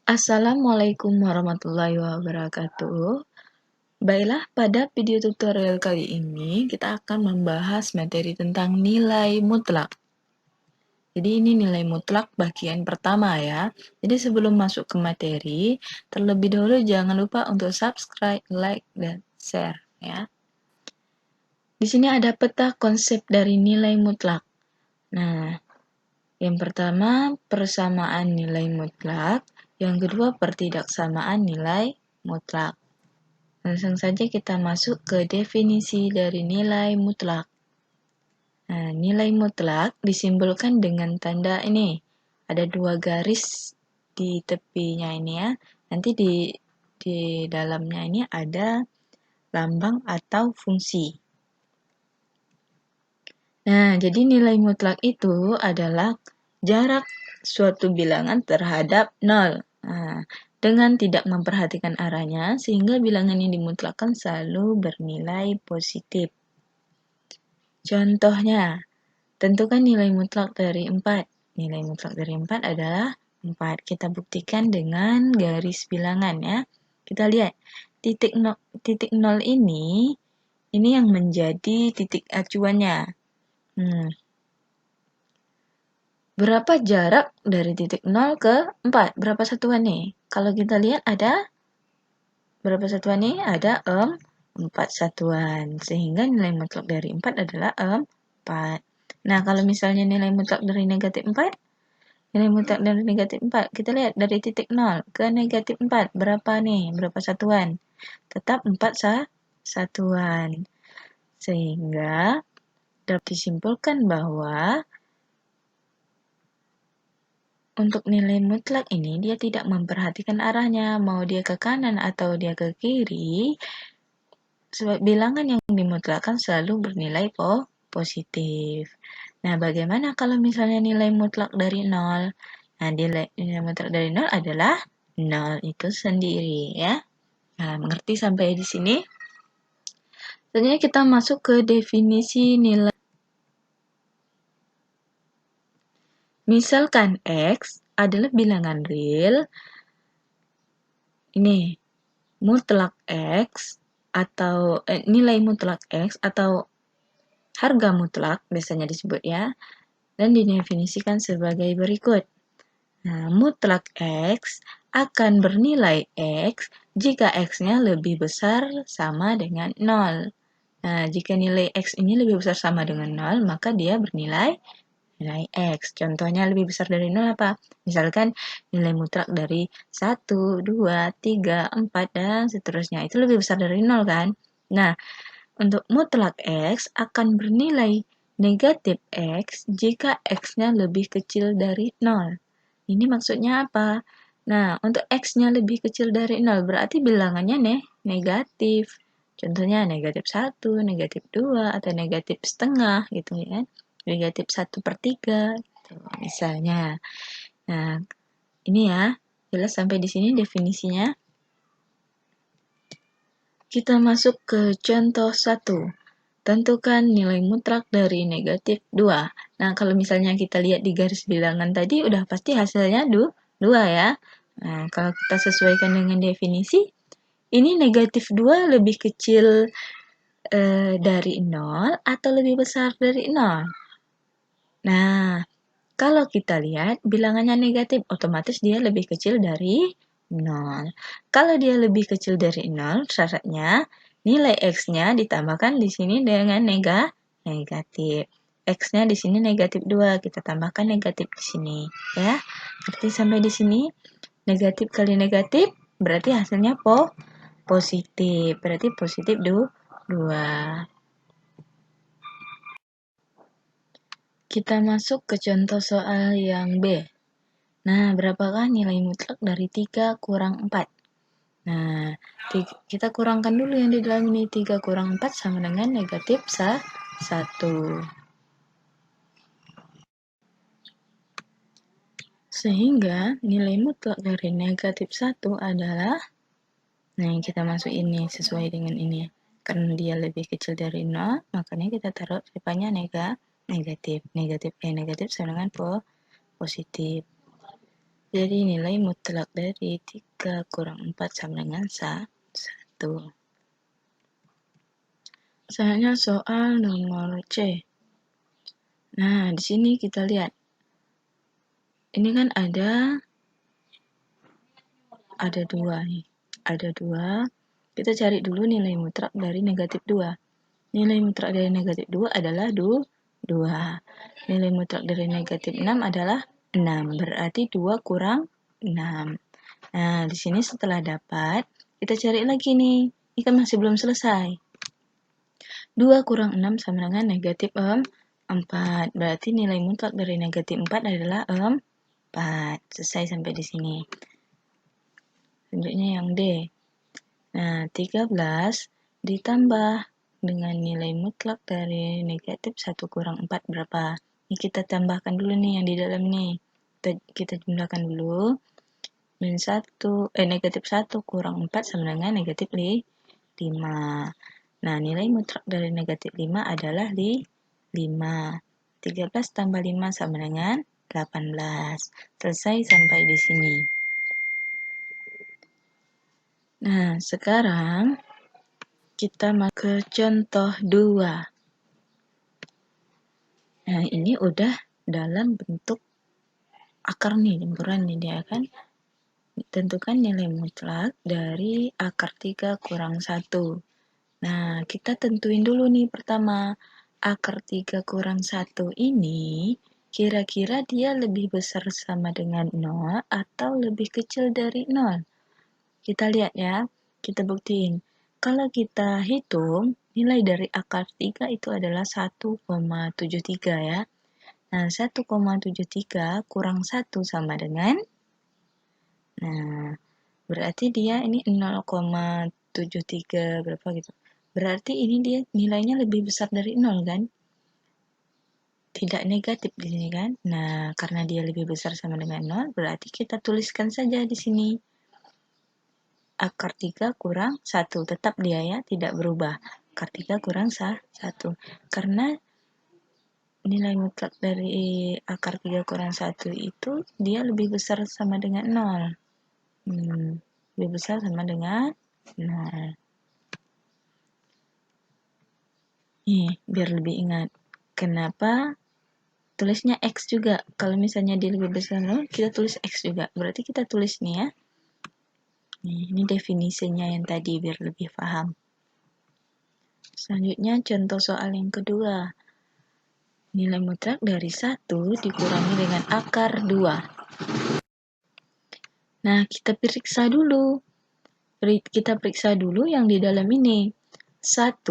Assalamualaikum warahmatullahi wabarakatuh. Baiklah, pada video tutorial kali ini kita akan membahas materi tentang nilai mutlak. Jadi ini nilai mutlak bagian pertama ya. Jadi sebelum masuk ke materi, terlebih dahulu jangan lupa untuk subscribe, like, dan share ya. Di sini ada peta konsep dari nilai mutlak. Nah, yang pertama persamaan nilai mutlak, yang kedua pertidaksamaan nilai mutlak. Langsung saja kita masuk ke definisi dari nilai mutlak. Nah, nilai mutlak disimbolkan dengan tanda ini. Ada 2 garis di tepinya ini ya. Nanti di dalamnya ini ada lambang atau fungsi. Nah, jadi nilai mutlak itu adalah jarak suatu bilangan terhadap 0. Nah, dengan tidak memperhatikan arahnya, sehingga bilangan yang dimutlakkan selalu bernilai positif. Contohnya, tentukan nilai mutlak dari 4. Nilai mutlak dari 4 adalah 4. Kita buktikan dengan garis bilangan ya. Kita lihat, titik 0 ini yang menjadi titik acuannya. Berapa jarak dari titik 0 ke 4? Berapa satuan nih? Kalau kita lihat ada berapa satuan nih? Ada 4 satuan. Sehingga nilai mutlak dari 4 adalah 4. Nah, kalau misalnya nilai mutlak dari negatif 4, nilai mutlak dari negatif 4, kita lihat dari titik 0 ke negatif 4. Berapa nih? Berapa satuan? Tetap 4 satuan. Sehingga dapat disimpulkan bahwa untuk nilai mutlak ini, dia tidak memperhatikan arahnya, mau dia ke kanan atau dia ke kiri, sebab bilangan yang dimutlakkan selalu bernilai positif. Nah, bagaimana kalau misalnya nilai mutlak dari 0? Nah, nilai mutlak dari 0 adalah 0 itu sendiri ya. Nah, mengerti sampai di sini? Selanjutnya kita masuk ke definisi nilai. Misalkan X adalah bilangan real, ini mutlak X atau nilai mutlak X atau harga mutlak biasanya disebut ya, dan didefinisikan sebagai berikut. Nah, mutlak X akan bernilai X jika X-nya lebih besar sama dengan 0. Nah, jika nilai X ini lebih besar sama dengan 0, maka dia bernilai nilai X. Contohnya lebih besar dari 0 apa? Misalkan nilai mutlak dari 1, 2, 3, 4, dan seterusnya. Itu lebih besar dari 0 kan? Nah, untuk mutlak X akan bernilai negatif X jika X-nya lebih kecil dari 0. Ini maksudnya apa? Nah, untuk X-nya lebih kecil dari 0 berarti bilangannya negatif. Contohnya negatif 1, negatif 2, atau negatif setengah gitu ya. Negatif 1/3 gitu, misalnya. Nah, ini ya, jelas sampai di sini definisinya. Kita masuk ke contoh 1. Tentukan nilai mutlak dari negatif 2. Nah, kalau misalnya kita lihat di garis bilangan tadi, udah pasti hasilnya 2 ya. Nah, kalau kita sesuaikan dengan definisi, ini negatif 2 lebih kecil dari 0 atau lebih besar dari 0? Nah, kalau kita lihat bilangannya negatif, otomatis dia lebih kecil dari 0. Kalau dia lebih kecil dari 0, syaratnya nilai X-nya ditambahkan di sini dengan negatif. X-nya di sini negatif 2, kita tambahkan negatif di sini. Ya, berarti sampai di sini negatif kali negatif, berarti hasilnya positif. Berarti positif 2. Kita masuk ke contoh soal yang B. Nah, berapakah nilai mutlak dari 3 kurang 4? Nah, kita kurangkan dulu yang di dalam ini. 3 kurang 4 sama dengan negatif 1. Sehingga nilai mutlak dari negatif 1 adalah, nah kita masuk ini sesuai dengan ini. Karena dia lebih kecil dari 0, makanya kita taruh depannya negatif. Negatif sama dengan positif. Jadi nilai mutlak dari 3 kurang 4 sama dengan 1. Selanjutnya soal nomor C. Nah, di sini kita lihat. Ini kan ada dua nih. Ada 2. Kita cari dulu nilai mutlak dari negatif 2. Nilai mutlak dari negatif 2 adalah 2. Nilai mutlak dari negatif 6 adalah 6. Berarti 2 kurang 6. Nah, di sini setelah dapat, kita cari lagi nih. Ini kan masih belum selesai. 2 kurang 6 sama dengan negatif 4. Berarti nilai mutlak dari negatif 4 adalah 4. Selesai sampai di sini. Selanjutnya yang D. Nah, 13 ditambah dengan nilai mutlak dari negatif 1 kurang 4 berapa? Ini kita tambahkan dulu nih yang di dalam nih. Kita jumlahkan dulu. Negatif 1 kurang 4 sama dengan negatif 5. Nah, nilai mutlak dari negatif 5 adalah 5. 13 tambah 5 sama dengan 18. Selesai sampai di sini. Nah, sekarang kita masuk ke contoh 2. Nah, ini udah dalam bentuk akar nih, campuran nih dia kan. Tentukan nilai mutlak dari akar 3 kurang 1. Nah, kita tentuin dulu nih pertama. Akar 3 kurang 1 ini kira-kira dia lebih besar sama dengan 0 atau lebih kecil dari 0? Kita lihat ya, kita buktiin. Kalau kita hitung, nilai dari akar 3 itu adalah 1,73 ya. Nah, 1,73 kurang 1 sama dengan, nah, berarti dia ini 0,73 berapa gitu. Berarti ini dia nilainya lebih besar dari 0 kan? Tidak negatif di sini kan? Nah, karena dia lebih besar sama dengan 0, berarti kita tuliskan saja di sini. Akar 3 kurang 1. Tetap dia ya, tidak berubah. Akar 3 kurang 1. Karena nilai mutlak dari akar 3 kurang 1 itu dia lebih besar sama dengan 0. Lebih besar sama dengan 0. Nih, biar lebih ingat. Kenapa tulisnya X juga? Kalau misalnya dia lebih besar 0, kita tulis X juga. Berarti kita tulis nih ya. Nih, ini definisinya yang tadi biar lebih paham. Selanjutnya contoh soal yang kedua. Nilai mutlak dari 1 dikurangi dengan akar 2. Nah, kita periksa dulu. Kita periksa dulu yang di dalam ini. 1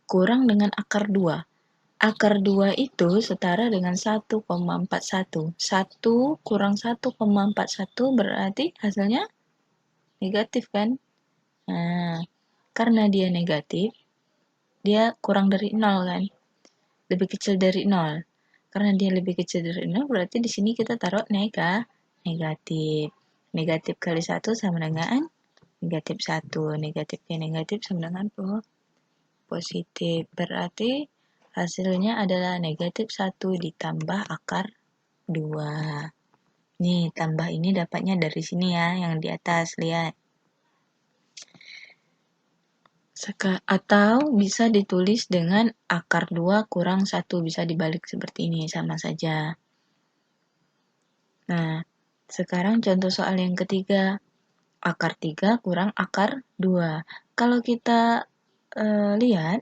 kurang dengan akar 2. Akar 2 itu setara dengan 1,41. 1 kurang 1,41 berarti hasilnya negatif kan? Nah, karena dia negatif, dia kurang dari 0 kan? Lebih kecil dari 0. Karena dia lebih kecil dari 0, berarti di sini kita taruh negatif. Negatif kali 1 sama dengan negatif 1. Negatif ke negatif sama dengan positif. Berarti hasilnya adalah negatif 1 ditambah akar 2. Nih, tambah ini dapatnya dari sini ya, yang di atas, lihat. Atau bisa ditulis dengan akar 2 kurang 1, bisa dibalik seperti ini, sama saja. Nah, sekarang contoh soal yang ketiga. Akar 3 kurang akar 2. Kalau kita lihat,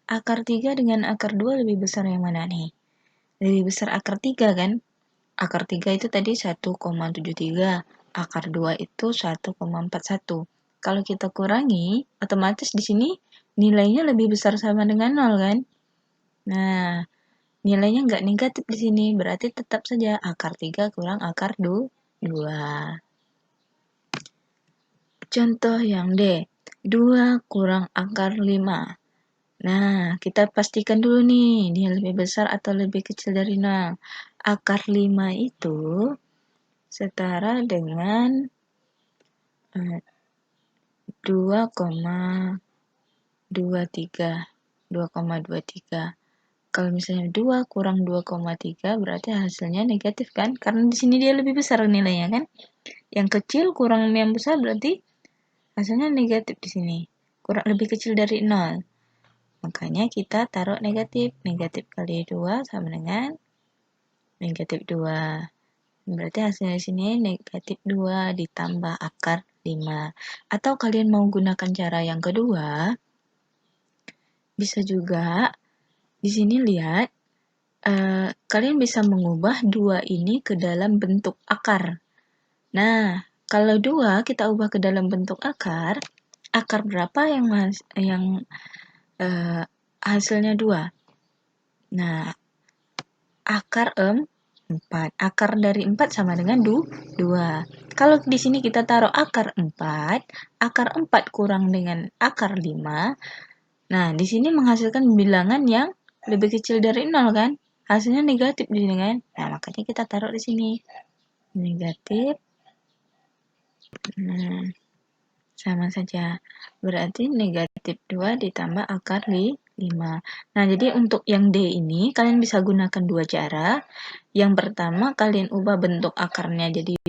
akar 3 dengan akar 2 lebih besar yang mana nih? Lebih besar akar 3 kan? Akar 3 itu tadi 1,73. Akar 2 itu 1,41. Kalau kita kurangi, otomatis di sini nilainya lebih besar sama dengan 0 kan? Nah, nilainya nggak negatif di sini, berarti tetap saja akar 3 kurang akar 2. Contoh yang D, 2 kurang akar 5. Nah, kita pastikan dulu nih, dia lebih besar atau lebih kecil dari 0. Akar 5 itu setara dengan 2,23. Kalau misalnya 2 kurang 2,3 berarti hasilnya negatif kan? Karena di sini dia lebih besar nilainya kan? Yang kecil kurang yang besar berarti hasilnya negatif di sini. Kurang lebih kecil dari 0. Makanya kita taruh negatif. Negatif kali 2 sama dengan negatif 2. Berarti hasilnya di sini negatif 2 ditambah akar 5. Atau kalian mau gunakan cara yang kedua, bisa juga di sini lihat kalian bisa mengubah 2 ini ke dalam bentuk akar. Nah, kalau 2 kita ubah ke dalam bentuk akar berapa yang hasilnya 2? Nah, akar 4. Akar dari 4 sama dengan 2. Kalau di sini kita taruh akar 4 kurang dengan akar 5. Nah, di sini menghasilkan bilangan yang lebih kecil dari 0 kan? Hasilnya negatif di sini kan? Nah, makanya kita taruh di sini. Negatif. Sama saja. Berarti negatif 2 ditambah akar 5. Nah, jadi untuk yang D ini kalian bisa gunakan dua cara. Yang pertama, kalian ubah bentuk akarnya jadi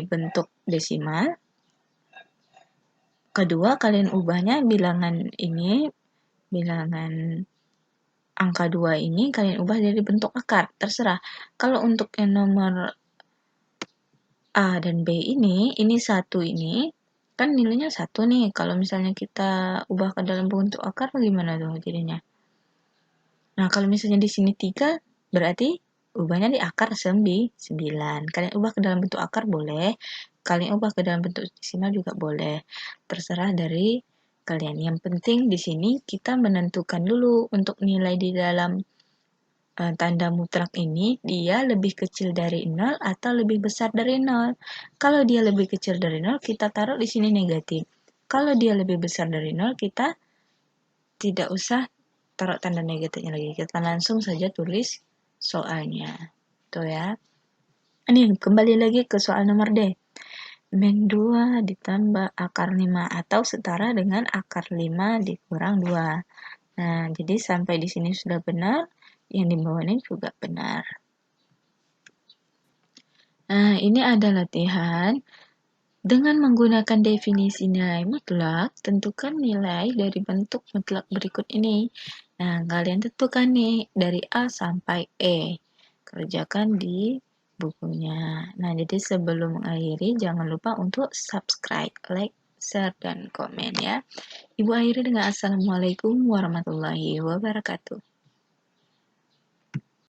bentuk desimal. Kedua, kalian ubahnya bilangan angka 2 ini kalian ubah jadi bentuk akar, terserah. Kalau untuk yang nomor A dan B ini 1 ini, kan nilainya 1 nih. Kalau misalnya kita ubah ke dalam bentuk akar, gimana tuh jadinya? Nah, kalau misalnya di sini 3, berarti ubahnya di akar 9. Kalian ubah ke dalam bentuk akar boleh, kalian ubah ke dalam bentuk desimal juga boleh. Terserah dari kalian. Yang penting di sini kita menentukan dulu untuk nilai di dalam tanda mutlak ini dia lebih kecil dari 0 atau lebih besar dari 0. Kalau dia lebih kecil dari 0, kita taruh di sini negatif. Kalau dia lebih besar dari 0, kita tidak usah taruh tanda negatifnya lagi. Kita langsung saja tulis soalnya. Tuh ya. Ini kembali lagi ke soal nomor D. Min 2 ditambah akar 5 atau setara dengan akar 5 dikurang 2. Nah, jadi sampai di sini sudah benar, yang di bawah ini juga benar. Nah, ini ada latihan. Dengan menggunakan definisi nilai mutlak, tentukan nilai dari bentuk mutlak berikut ini. Nah, kalian tentukan nih dari A sampai E. Kerjakan di bukunya. Nah, jadi sebelum mengakhiri, jangan lupa untuk subscribe, like, share, dan komen ya. Ibu akhiri dengan Assalamualaikum warahmatullahi wabarakatuh.